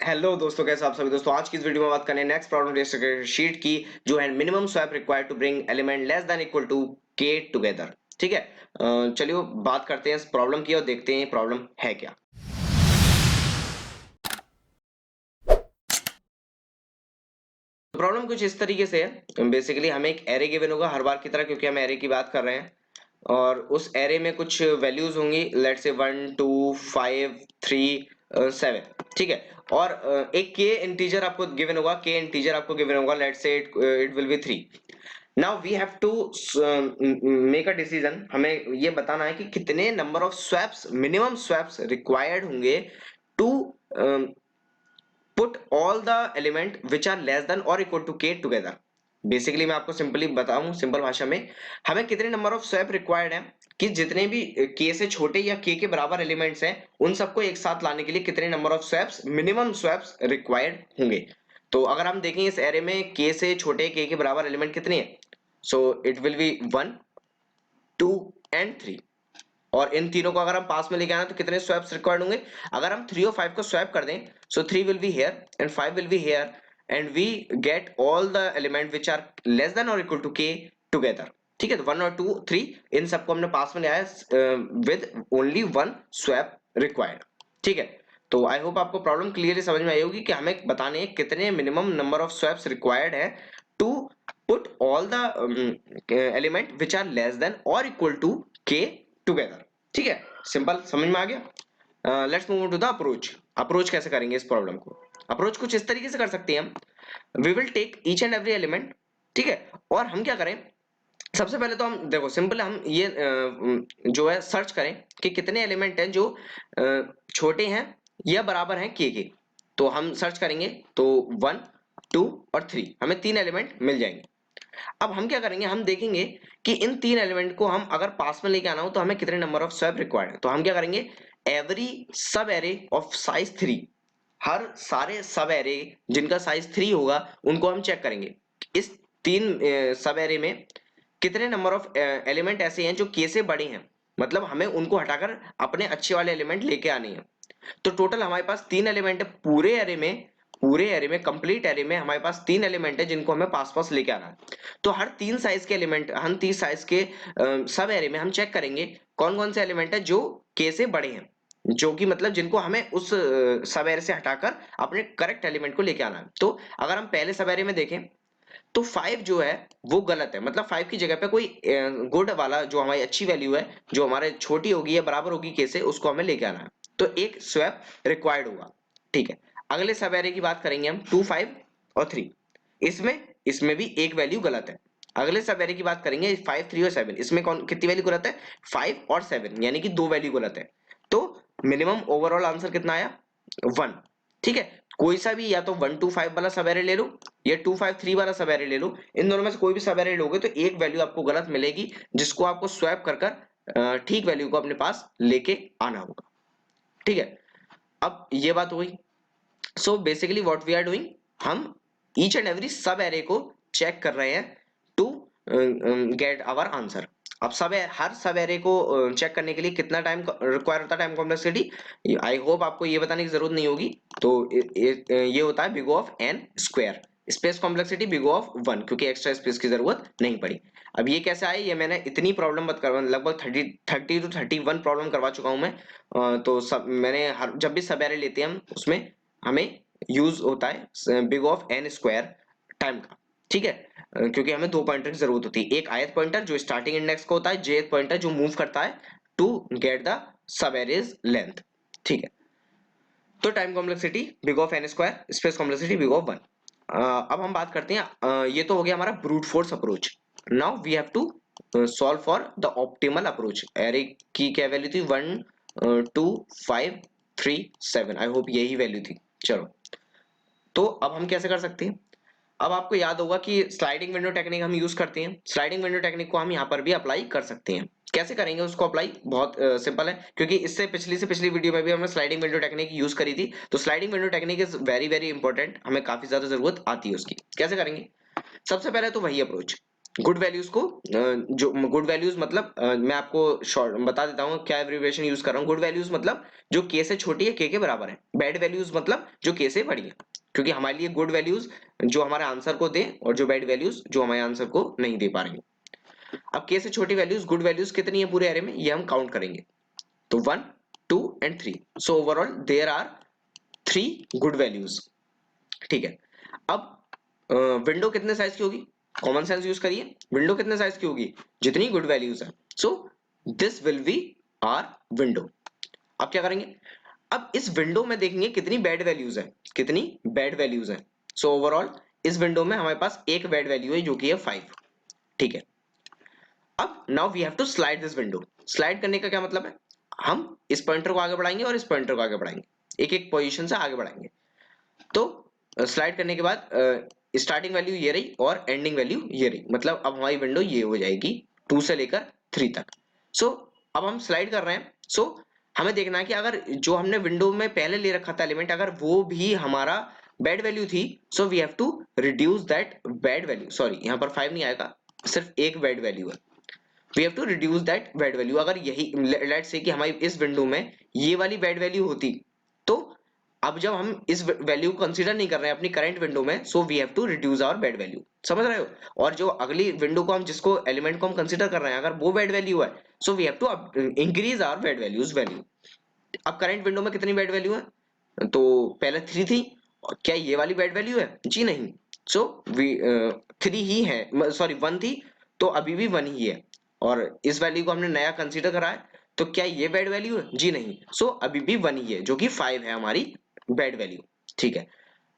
Hello दोस्तों, कैसे आप सभी दोस्तों। आज की इस वीडियो में बात करें नेक्स्ट प्रॉब्लम शीट की, जो है minimum swap required to bring element less than equal to के टुगेदर। ठीक है, चलिए बात करते हैं इस प्रॉब्लम की और देखते हैं प्रॉब्लम है क्या। प्रॉब्लम कुछ इस तरीके से है। बेसिकली हमें एक एरे गिवन होगा हर बार की तरह, क्योंकि हम एरे की बात कर रहे हैं, और उस एरे में कुछ वैल्यूज होंगी, लेट्स से 1 2 5 3 7। ठीक है, और एक के इंटीजर आपको गिवन होगा, के इंटीजर आपको गिवन होगा, let's say it will be 3। Now we have to make a decision. हमें ये बताना है कि कितने number of swaps, minimum swaps required होंगे to put all the element which are less than और इक्वल टू के टुगेदर। बेसिकली मैं आपको सिंपली बताऊं, सिंपल भाषा में, हमें कितने नंबर ऑफ स्वैप रिक्वायर्ड है कि जितने भी के से छोटे या के बराबर एलिमेंट्स हैं उन सबको एक साथ लाने के लिए कितने number of swaps, minimum swaps required होंगे। तो अगर हम देखें इस एरे में के से छोटे के बराबर एलिमेंट कितने हैं, so it will B 1 2 and 3। और इन तीनों को अगर हम पास में लेके आना तो कितने स्वैप्स रिक्वायर्ड होंगे। अगर हम 3 और 5 को स्वैप कर दें, so 3 will be here and 5 will be here, and we get all the element which are less than और इक्वल टू के टुगेदर। ठीक है, तो 1 और 2 3 इन सबको हमने पास में लिया है with only one swap required. ठीक है, तो आई होप आपको प्रॉब्लम क्लियरली समझ में आई होगी कि हमें बताने हैं कितने minimum number of swaps required है to put all the element which are less than और इक्वल टू के टुगेदर। ठीक है, सिंपल समझ में आ गया। Let's move to the approach. Approach कैसे करेंगे इस प्रॉब्लम को। अप्रोच कुछ इस तरीके से कर सकते हैं हम, we will take each and every element. ठीक है, और हम क्या करें, सबसे पहले तो हम देखो सिंपल, हम ये जो है सर्च करें कि कितने एलिमेंट हैं जो छोटे हैं या बराबर हैं के। तो हम सर्च करेंगे तो 1 2 और 3, हमें 3 एलिमेंट मिल जाएंगे। अब हम क्या करेंगे, हम देखेंगे कि इन 3 एलिमेंट को हम अगर पास में लेके आना हो तो हमें कितने नंबर ऑफ स्वैप रिक्वायर्ड है। तो हम क्या करेंगे, एवरी सब एरे ऑफ साइज 3, हर सारे सब एरे जिनका साइज 3 होगा उनको हम चेक करेंगे। इस 3 सब एरे में कितने नंबर ऑफ एलिमेंट ऐसे हैं जो के से बड़े हैं, मतलब हमें उनको हटाकर अपने अच्छे वाले एलिमेंट लेके आने हैं। तो टोटल हमारे पास 3 एलिमेंट है पूरे एरे में, पूरे एरे में, कंप्लीट एरे में हमारे पास 3 एलिमेंट है जिनको हमें पास पास लेके आना है। तो हर 3 साइज के एलिमेंट, हम 3 साइज के सब एरे में हम चेक करेंगे कौन कौन से एलिमेंट है जो के से बड़े हैं, जो कि मतलब जिनको हमें उस सब एरे से हटाकर अपने करेक्ट एलिमेंट को लेके आना है। तो अगर हम पहले सब एरे में देखें तो 5 जो है वो गलत है, मतलब 5 की जगह पे कोई गुड वाला जो हमारी अच्छी वैल्यू है, जो हमारे छोटी होगी या बराबर होगी के से, उसको हमें लेके आना है। तो एक स्वैप रिक्वायर्ड होगा। ठीक है, अगले सब एरे की बात करेंगे हम 2 5 और 3। इसमें इसमें भी एक वैल्यू गलत है। अगले सब एरे की बात करेंगे 5 3 और 7, इसमें कौन कितनी वैल्यू गलत है, 5 और 7, यानी कि दो वैल्यू गलत है। तो मिनिमम ओवरऑल आंसर कितना आया, 1। ठीक है, कोई सा भी, या तो 1 2 5 वाला सब एरे ले लो या 2 5 3 वाला सब एरे ले लो, इन दोनों में से कोई भी सब एरे लोगे तो एक वैल्यू आपको गलत मिलेगी, जिसको आपको स्वैप कर कर ठीक वैल्यू को अपने पास लेके आना होगा। ठीक है, अब ये बात हो गई। So basically what we are doing, हम each and every subarray को चेक कर रहे हैं टू गेट आवर आंसर। अब हर सब एरे को चेक करने के लिए कितना टाइम रिक्वायर होता है, टाइम कॉम्प्लेक्सिटी, आई होप आपको ये बताने की जरूरत नहीं होगी। तो ये होता है big O of n square, space complexity big O of 1, क्योंकि एक्स्ट्रा स्पेस की जरूरत नहीं पड़ी। अब ये कैसे आए, ये मैंने इतनी प्रॉब्लम बत करवा, लगभग 30 टू 31 प्रॉब्लम करवा चुका हूं मैं। तो सब मैंने हर जब भी सब एरे लेते हैं हम, उसमें हमें यूज होता है big of n square time का। ठीक है, क्योंकि हमें दो पॉइंटर की जरूरत होती है, एक ith पॉइंटर जो स्टार्टिंग इंडेक्स का होता है, jth पॉइंटर जो मूव करता है to get the subarrays length. ठीक है, तो time complexity big of n square, space complexity big of 1। अब हम बात करते हैं, ये तो हो गया हमारा brute force approach. Now we have to solve for the optimal approach. Array की क्या वैल्यू थी, 1 2 5 3 7, आई होप यही वैल्यू थी। चलो, तो अब हम कैसे कर सकते हैं, अब आपको याद होगा कि स्लाइडिंग विंडो टेक्निक हम यूज करते हैं। स्लाइडिंग विंडो टेक्निक को हम यहाँ पर भी अप्लाई कर सकते हैं। कैसे करेंगे उसको अप्लाई, बहुत सिंपल है, क्योंकि इससे पिछली वीडियो में भी हमने स्लाइडिंग विंडो टेक्निक यूज करी थी। तो sliding window technique is very very important, हमें काफी ज्यादा जरूरत आती है उसकी। कैसे करेंगे, सबसे पहले तो वही अप्रोच, गुड वैल्यूज को जो गुड वैल्यूज मतलब मैं आपको शॉर्ट बता देता हूँ क्या एब्रिविएशन यूज कर रहा हूँ। गुड वैल्यूज मतलब जो के से छोटी है के बराबर है। बैड वैल्यूज मतलब जो के से बड़ी है, क्योंकि हमारे लिए गुड वैल्यूज जो हमारे आंसर को दे और जो बैड वैल्यूज जो हमारे आंसर को नहीं दे पा रही। अब के से छोटी वैल्यूज गुड वैल्यूज कितनी है पूरे एरे में ये हम काउंट करेंगे। तो 1 2 and 3, so overall there are 3 good values. ठीक है। अब विंडो कितने साइज की होगी, कॉमन सेंस यूज करिए, विंडो कितने साइज की होगी जितनी गुड वैल्यूज है। So this will be our window. अब क्या करेंगे, अब इस विंडो में देखेंगे कितनी बैड वैल्यूज है, कितनी बैड वैल्यूज है। सो ओवरऑल इस विंडो में हमारे पास एक बैड वैल्यू है जो कि है 5। ठीक है। अब now we have to slide this window. Slide करने का क्या मतलब है, हम इस पॉइंटर को आगे बढ़ाएंगे और इस पॉइंटर को आगे बढ़ाएंगे, एक एक पोजीशन से आगे बढ़ाएंगे। तो स्लाइड करने के बाद स्टार्टिंग वैल्यू ये रही और एंडिंग वैल्यू ये रही, मतलब अब हमारी विंडो ये हो जाएगी 2 से लेकर 3 तक। सो अब हम स्लाइड कर रहे हैं। सो हमें देखना है कि अगर जो हमने विंडो में पहले ले रखा था एलिमेंट अगर वो भी हमारा बैड वैल्यू थी, so we have to reduce that bad value. Sorry यहाँ पर 5 नहीं आएगा, सिर्फ एक बैड वैल्यू है। We have to reduce that bad value. अगर यही लेट्स से कि हमारी इस विंडो में ये वाली बैड वैल्यू होती, तो अब जब हम इस वैल्यू को कंसीडर नहीं कर रहे हैं अपनी करंट विंडो में, so we have to reduce our bad value. समझ रहे हो। और जो अगली विंडो को हम जिसको एलिमेंट को हम कंसीडर कर रहे हैं अगर वो बैड वैल्यू है, so we have to increase our bad values value. अब करंट विंडो में कितनी बैड वैल्यू है, तो पहले 3 थी, और क्या ये वाली बैड वैल्यू है, जी नहीं। सो वी 3 ही है, सॉरी 1 थी, तो अभी भी 1 ही है। और इस वैल्यू को हमने नया कंसीडर करा है, तो क्या ये बैड वैल्यू है, जी नहीं। सो अभी भी 1 ही है जो कि 5 है हमारी बैड वैल्यू। ठीक है।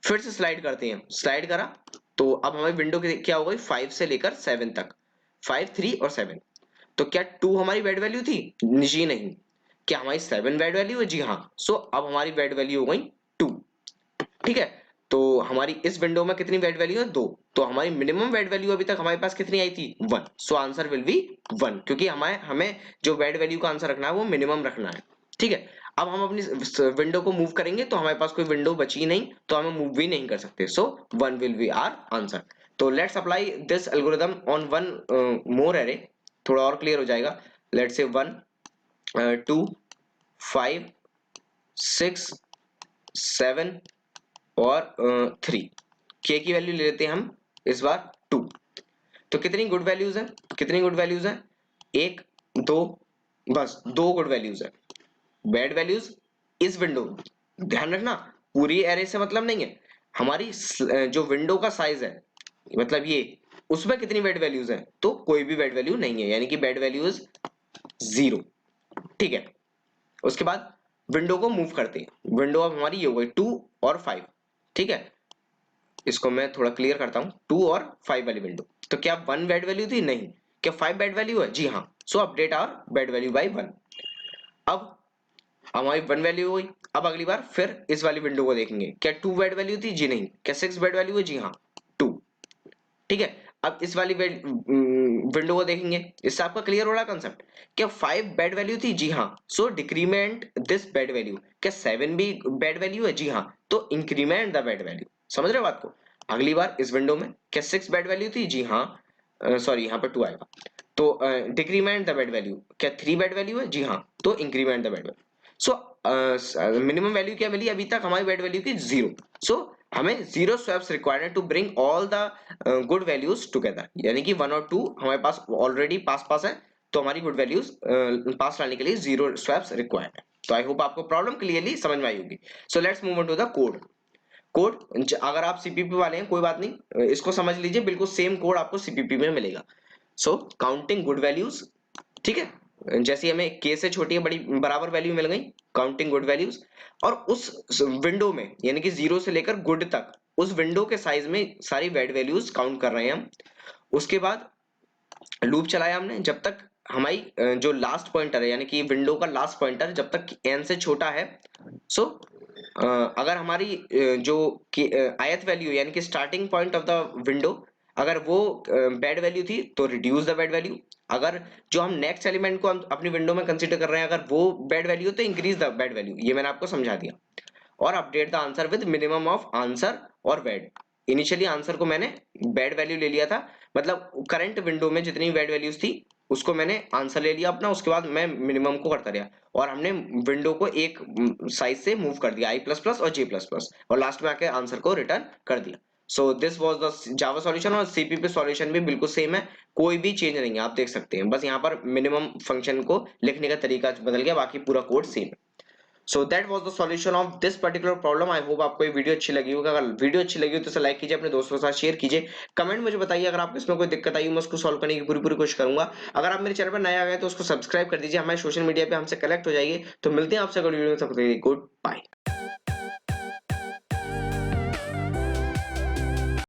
फिर से स्लाइड करते हैं, स्लाइड करा तो अब हमारी विंडो क्या हो गई 5 से लेकर 7 तक, 5 3 और 7। तो क्या 2 हमारी बैड वैल्यू थी, जी नहीं। क्या हमारी 7 बैड वैल्यू है, जी हाँ। सो अब हमारी बैड वैल्यू हो गई 2। ठीक है। तो हमारी इस विंडो में कितनी बैड वैल्यू है, 2। तो हमारी मिनिमम बैड वैल्यू अभी तक हमारे पास कितनी आई थी, 1। सो आंसर विल बी 1, क्योंकि हमें जो बैड वैल्यू का आंसर रखना है वो मिनिमम रखना है। ठीक है। अब हम अपनी विंडो को मूव करेंगे तो हमारे पास कोई विंडो बची नहीं, तो हमें मूव भी नहीं कर सकते। सो 1 विल बी आवर आंसर। तो let's apply this algorithm on one more array, थोड़ा और क्लियर हो जाएगा। लेट्स से 1 2 5 6 7 और 3। के की वैल्यू ले लेते हैं हम इस बार 2। तो कितनी गुड वैल्यूज है, कितनी गुड वैल्यूज है, 1 2, बस 2 गुड वैल्यूज है। बैड वैल्यूज इस विंडो, ध्यान रखना पूरी एरे से मतलब नहीं है, हमारी जो विंडो का साइज है मतलब ये, उसमें कितनी बैड वैल्यूज है, तो कोई भी बैड वैल्यू नहीं है, यानी कि बैड वैल्यूज 0। ठीक है। उसके बाद विंडो को मूव करते हैं, विंडो अब हमारी ये हो गई 2 और 5। ठीक है। इसको मैं थोड़ा क्लियर करता हूं, 2 और 5 वाली विंडो। तो क्या 1 बैड वैल्यू थी, नहीं। क्या 5 बैड वैल्यू है, जी हाँ। So update our bad value by 1। अब हमारी 1 वैल्यू हो गई। अब अगली बार फिर इस वाली विंडो को देखेंगे, क्या 2 बैड वैल्यू थी, जी नहीं। क्या 6 बैड वैल्यू है, जी हाँ 2। ठीक है। अब इस वाली विंडो को देखेंगे, इससे आपका क्लियर हो रहा है कंसेप्ट। क्या 5 बैड वैल्यू थी, जी हाँ। सो डिक्रीमेंट दिस बैड वैल्यू। क्या 7 भी बैड वैल्यू है, जी हाँ। तो इंक्रीमेंट द बैड वैल्यू। समझ रहे हो बात को। अगली बार इस विंडो में क्या 6 बैड वैल्यू थी, जी हाँ। सॉरी यहाँ पर 2 आएगा। तो डिक्रीमेंट द बैड वैल्यू। क्या 3 बैड वैल्यू है, जी हाँ। तो increment the bad value. So minimum value क्या मिली अभी तक हमारी बैड वैल्यू की, 0। सो हमें 0 swaps required to bring all the good values together, यानी कि 1 और 2 हमारे पास ऑलरेडी पास पास है, तो हमारी गुड वैल्यूज पास लाने के लिए 0 स्वैप्स रिक्वायर्ड है। तो आई होप आपको प्रॉब्लम क्लियरली समझ में आई होगी। So let's move on to the code. Code अगर आप सीपीपी वाले हैं कोई बात नहीं, इसको समझ लीजिए, बिल्कुल सेम कोड आपको सीपीपी में मिलेगा। सो काउंटिंग गुड वैल्यूज। ठीक है। जैसे हमें के से छोटी बड़ी बराबर वैल्यू मिल गई, काउंटिंग गुड वैल्यूज। और उस विंडो में यानी कि 0 से लेकर गुड तक उस विंडो के साइज में सारी बैड वैल्यूज काउंट कर रहे हैं हम। उसके बाद लूप चलाया हमने जब तक हमारी जो लास्ट पॉइंटर है यानी कि विंडो का लास्ट पॉइंटर जब तक n से छोटा है। सो अगर हमारी जो आयत वैल्यू यानी कि starting point of the window अगर वो बैड वैल्यू थी तो रिड्यूस द बैड वैल्यू। अगर जो हम नेक्स्ट एलिमेंट को हम अपनी विंडो में कंसीडर कर रहे हैं अगर वो बैड वैल्यू तो इंक्रीज द बैड वैल्यू, ये मैंने आपको समझा दिया। और update the answer with minimum of answer और बैड। इनिशियली आंसर को मैंने बैड वैल्यू ले लिया था, मतलब करंट विंडो में जितनी वैड वैल्यूज थी उसको मैंने आंसर ले लिया अपना, उसके बाद मैं मिनिमम को करता रहा और हमने विंडो को एक साइज से मूव कर दिया, आई प्लस प्लस और जे प्लस प्लस, और लास्ट में आके आंसर को रिटर्न कर दिया। So this was the Java solution, और सीपी पे सॉल्यूशन भी बिल्कुल सेम है, कोई भी चेंज नहीं है, आप देख सकते हैं, बस यहाँ पर मिनिमम फंक्शन को लिखने का तरीका बदल गया, बाकी पूरा कोड सेम है। So that was the solution of this particular problem. I hope आपको ये वीडियो अच्छी लगी होगी, अगर वीडियो अच्छी लगी हो तो इसे लाइक कीजिए, अपने दोस्तों के साथ शेयर कीजिए, कमेंट मुझे बताइए अगर आपको इसमें कोई दिक्कत आई हो, मैं उसको सॉल्व करने की पूरी पूरी कोशिश करूंगा। अगर आप मेरे चैनल पर नए आ गए तो उसको सब्सक्राइब कर दीजिए, हमारे सोशल मीडिया पे हमसे कनेक्ट हो जाइए। तो मिलते हैं आपसे अगली वीडियो में, तब तक के लिए गुड बाय।